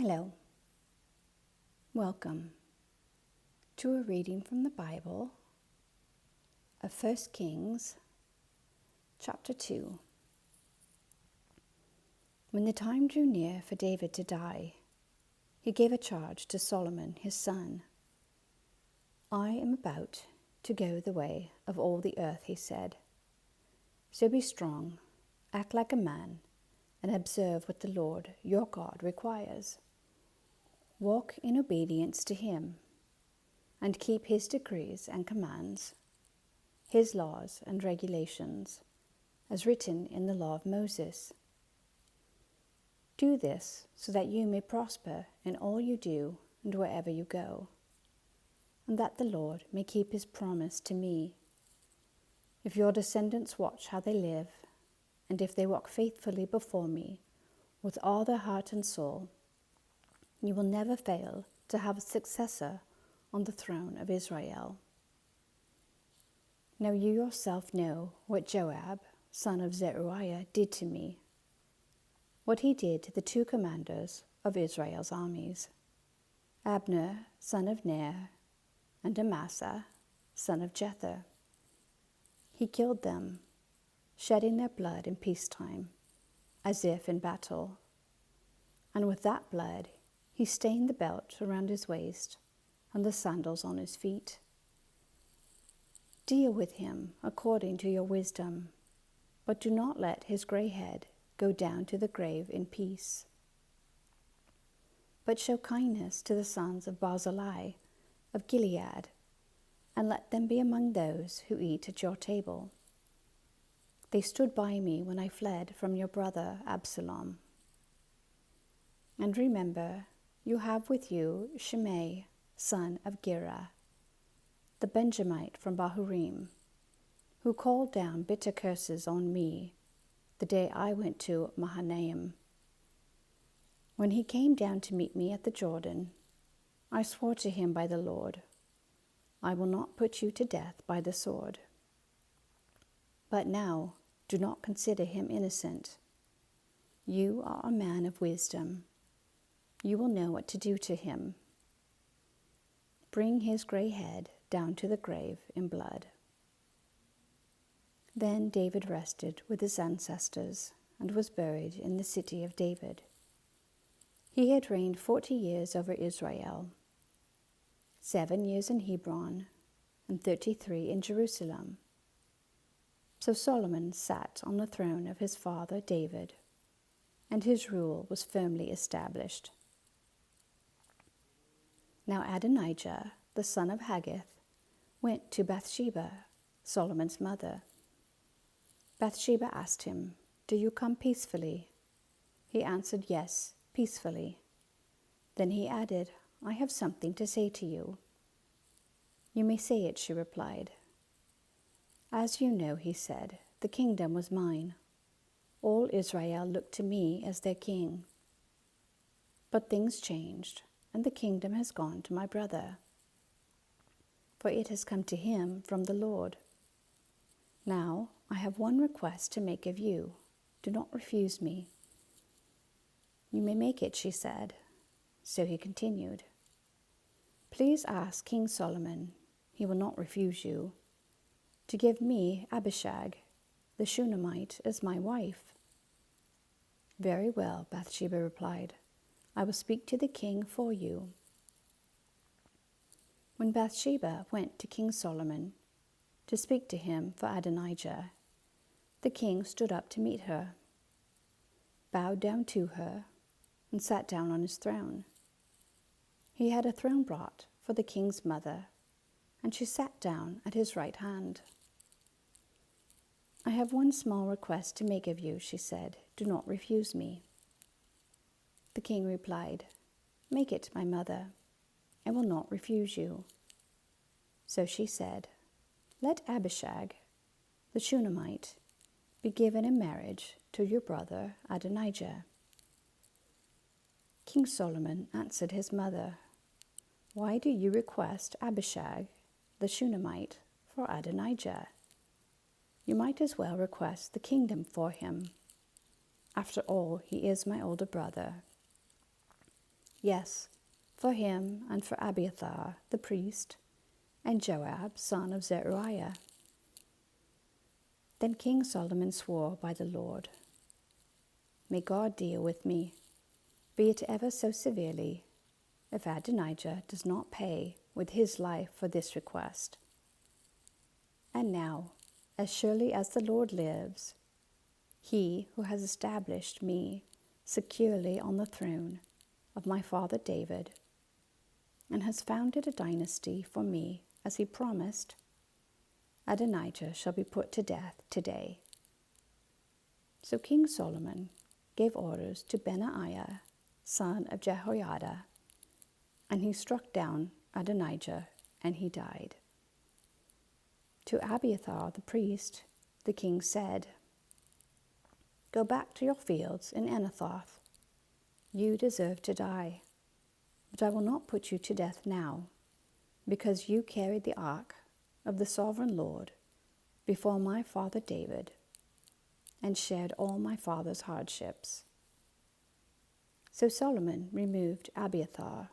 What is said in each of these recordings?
Hello. Welcome to a reading from the Bible of 1 Kings chapter 2. When the time drew near for David to die, he gave a charge to Solomon his son. I am about to go the way of all the earth, he said. So be strong, act like a man, and observe what the Lord your God requires. Walk in obedience to him, and keep his decrees and commands, his laws and regulations, as written in the law of Moses. Do this so that you may prosper in all you do and wherever you go, and that the Lord may keep his promise to me. If your descendants watch how they live, and if they walk faithfully before me with all their heart and soul, you will never fail to have a successor on the throne of Israel. Now you yourself know what Joab, son of Zeruiah, did to me, what he did to the two commanders of Israel's armies, Abner, son of Ner, and Amasa, son of Jether. He killed them, shedding their blood in peacetime, as if in battle. And with that blood he stained the belt around his waist and the sandals on his feet. Deal with him according to your wisdom, but do not let his grey head go down to the grave in peace. But show kindness to the sons of Barzillai of Gilead, and let them be among those who eat at your table. They stood by me when I fled from your brother Absalom. And remember, you have with you Shimei, son of Gera, the Benjamite from Bahurim, who called down bitter curses on me the day I went to Mahanaim. When he came down to meet me at the Jordan, I swore to him by the Lord, I will not put you to death by the sword. But now do not consider him innocent. You are a man of wisdom. You will know what to do to him. Bring his grey head down to the grave in blood. Then David rested with his ancestors and was buried in the city of David. He had reigned 40 years over Israel, 7 years in Hebron and 33 in Jerusalem. So Solomon sat on the throne of his father David, and his rule was firmly established. Now Adonijah, the son of Haggith, went to Bathsheba, Solomon's mother. Bathsheba asked him, Do you come peacefully? He answered, Yes, peacefully. Then he added, I have something to say to you. You may say it, she replied. As you know, he said, the kingdom was mine. All Israel looked to me as their king. But things changed, and the kingdom has gone to my brother, for it has come to him from the Lord. Now I have one request to make of you. Do not refuse me. You may make it, she said. So he continued, Please ask King Solomon, he will not refuse you, to give me Abishag, the Shunammite, as my wife. Very well, Bathsheba replied. I will speak to the king for you. When Bathsheba went to King Solomon to speak to him for Adonijah, the king stood up to meet her, bowed down to her, and sat down on his throne. He had a throne brought for the king's mother, and she sat down at his right hand. I have one small request to make of you, she said. Do not refuse me. The king replied, Make it, my mother. I will not refuse you. So she said, Let Abishag, the Shunammite, be given in marriage to your brother Adonijah. King Solomon answered his mother, Why do you request Abishag, the Shunammite, for Adonijah? You might as well request the kingdom for him. After all, he is my older brother. Yes, for him and for Abiathar the priest, and Joab son of Zeruiah. Then King Solomon swore by the Lord, "May God deal with me, be it ever so severely, if Adonijah does not pay with his life for this request. And now, as surely as the Lord lives, he who has established me securely on the throne of my father David, and has founded a dynasty for me as he promised, Adonijah shall be put to death today." So King Solomon gave orders to Benaiah, son of Jehoiada, and he struck down Adonijah, and he died. To Abiathar the priest, the king said, "Go back to your fields in Anathoth. You deserve to die, but I will not put you to death now, because you carried the ark of the sovereign Lord before my father David, and shared all my father's hardships." So Solomon removed Abiathar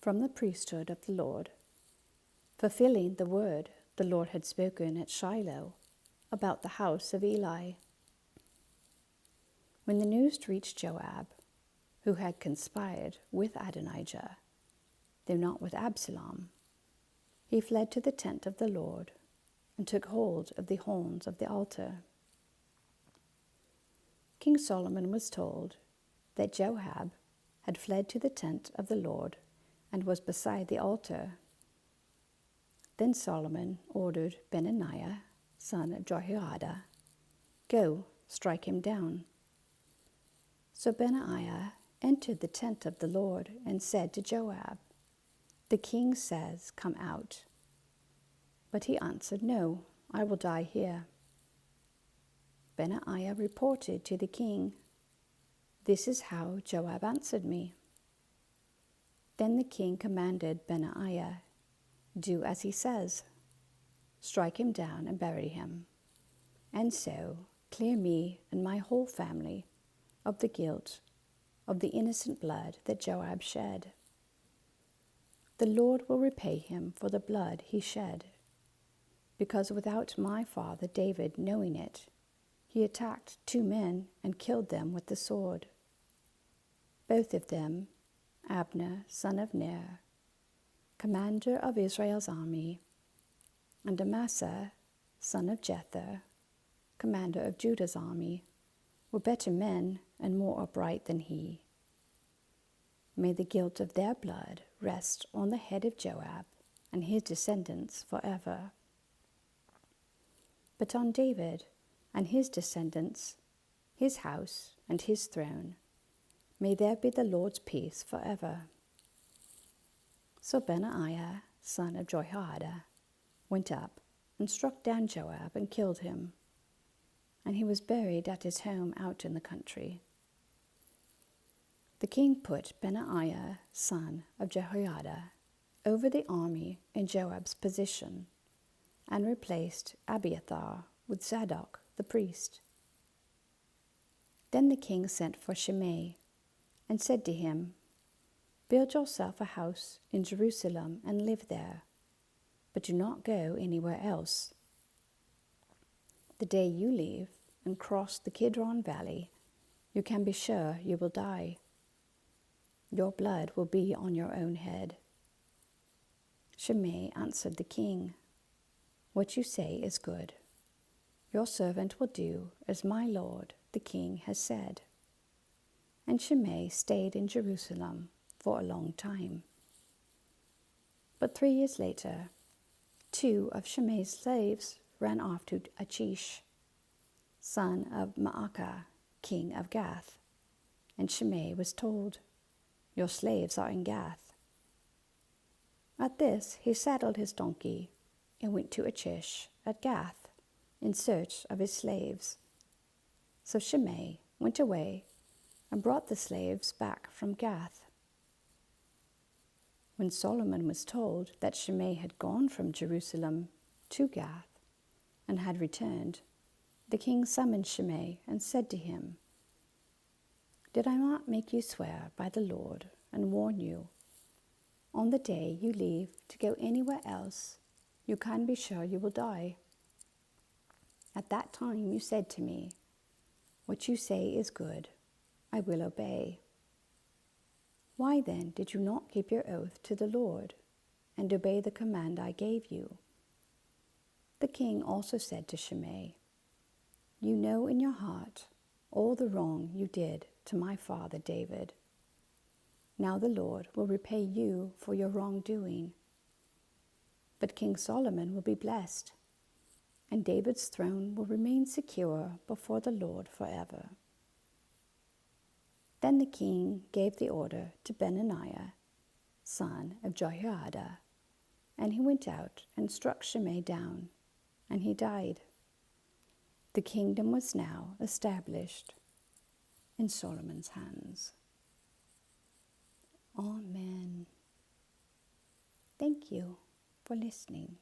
from the priesthood of the Lord, fulfilling the word the Lord had spoken at Shiloh about the house of Eli. When the news reached Joab, who had conspired with Adonijah, though not with Absalom, he fled to the tent of the Lord and took hold of the horns of the altar. King Solomon was told that Joab had fled to the tent of the Lord and was beside the altar. Then Solomon ordered Benaiah, son of Jehoiada, "Go, strike him down." So Benaiah entered the tent of the Lord and said to Joab, "The king says, 'Come out.'" But he answered, "No, I will die here." Benaiah reported to the king, "This is how Joab answered me." Then the king commanded Benaiah, "Do as he says. Strike him down and bury him, and so clear me and my whole family of the guilt of the innocent blood that Joab shed. The Lord will repay him for the blood he shed, because without my father David knowing it, he attacked 2 men and killed them with the sword. Both of them, Abner, son of Ner, commander of Israel's army, and Amasa, son of Jether, commander of Judah's army, were better men and more upright than he. May the guilt of their blood rest on the head of Joab and his descendants forever. But on David and his descendants, his house and his throne, may there be the Lord's peace forever." So Benaiah, son of Jehoiada, went up and struck down Joab and killed him, and he was buried at his home out in the country. The king put Benaiah, son of Jehoiada, over the army in Joab's position, and replaced Abiathar with Zadok the priest. Then the king sent for Shimei and said to him, "Build yourself a house in Jerusalem and live there, but do not go anywhere else. The day you leave and cross the Kidron Valley, you can be sure you will die. Your blood will be on your own head." Shimei answered the king, "What you say is good. Your servant will do as my lord the king has said." And Shimei stayed in Jerusalem for a long time. But 3 years later, 2 of Shimei's slaves ran off to Achish, son of Maacah, king of Gath, and Shimei was told, "Your slaves are in Gath." At this he saddled his donkey and went to Achish at Gath in search of his slaves. So Shimei went away and brought the slaves back from Gath. When Solomon was told that Shimei had gone from Jerusalem to Gath and had returned, the king summoned Shimei and said to him, Did I not make you swear by the Lord and warn you? On the day you leave to go anywhere else, you can be sure you will die. At that time you said to me, what you say is good, I will obey. Why then did you not keep your oath to the Lord and obey the command I gave you? The king also said to Shimei, you know in your heart all the wrong you did to my father David. Now the Lord will repay you for your wrongdoing. But King Solomon will be blessed, and David's throne will remain secure before the Lord forever. Then the king gave the order to Benaiah, son of Jehoiada, and he went out and struck Shimei down, and he died. The kingdom was now established in Solomon's hands. Amen. Thank you for listening.